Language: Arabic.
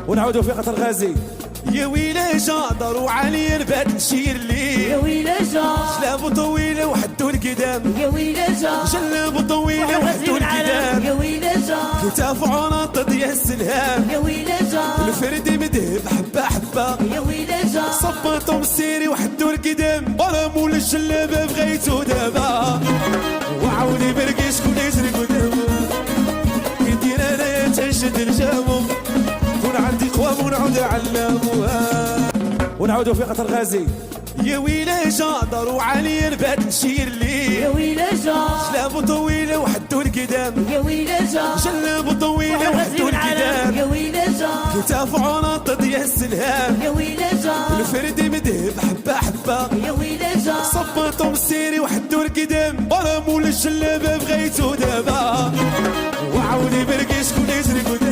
ونعودوا في قطر غازي. يا ويلي جادر وعلي نبات نشير لي، يا ويلي جا شلاب طويله وحدو القدام، يا ويلي جا شلاب طويله وحدو القدام، يا ويلي جا كتاف عناط ديال السلهام، يا ويلي جا الفرد مذهب حبه حبه، يا ويلي جا صباطو مسيري وحدو القدام، برامول الشلابه بغيتو دابا، وعاوني برقي شكون يجري قدامه، يدير انا تنشد الجامو، كون عندي قوام ونعود علاموها. ونعودوا في قطر غازي. يا ويلي جادر وعلي نبات نشير لي، يا ويلي جا شلاب طويله وحدو القدام، يا ويلي جا شلاب طويله وحدو القدام، يا ويلي جا كتاف عناط ديال السلهام، يا ويلي جا الفرد مذهب حبه حبه، يا ويلي جا صباطو مسيري وحدو القدام، برامول الشلابه بغيتو دابا، وعاوني برقي شكون يجري قدام.